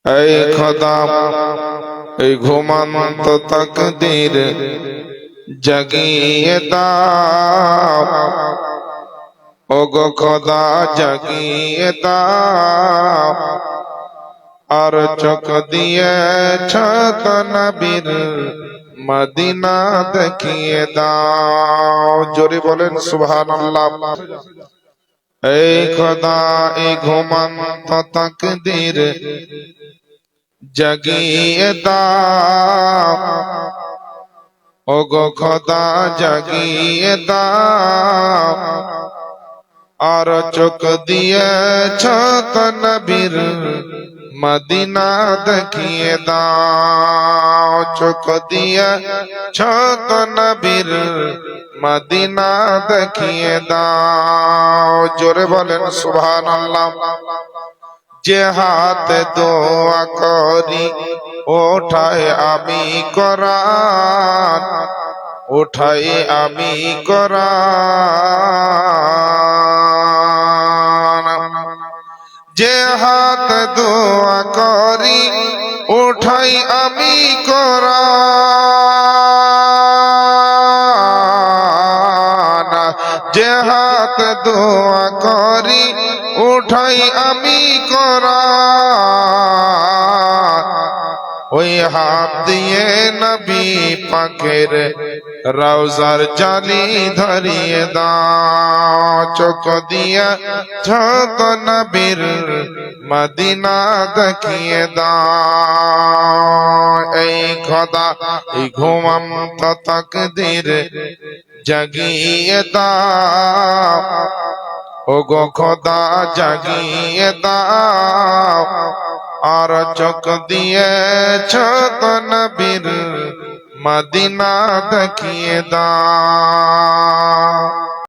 এই খোদা এই ঘুমন্ত তাকদীর জাগিয়ে দাও, ওগো খোদা জাগিয়ে দাও, আর চোখ দিয়েছ তো নবীর মদিনা দেখিয়ে দাও। জোরে বলেন সুবহানাল্লাহ। এই খোদা এই ঘুমন্ত তাকদীর জাগিয়ে দাও, ওগো খোদা জাগিয়ে দাও, আর চোখ দিয়েছ তো নবীর মদিনা দেখিয়ে দাও। চোখ দিয়েছ তো নবীর মদিনা দেখিয়ে দাও। জোরে বলেন সুবহানাল্লাহ। যে হাতে দোয়া করি ওঠায় আমি কোরআন, ওঠাই আমি কোরআন। যে হাতে দোয়া করি ওঠাই আমি কোরআন। যে হাতে দোয়া করি উঠাই আমি কোরআন। ওই হাত দিয়ে নবী পাকের রওজার জালি ধরিয়ে দাও। চোখ দিয়া ছত নবীর মদিনা দেখিয়ে দাও। এই খোদা এই ঘুমন্ত তাকদীর জাগিয়ে দাও, ওগো খোদা জাগিয়ে দাও, আর চোখ দিয়েছ তো নবীর মদিনা দেখিয়ে দাও।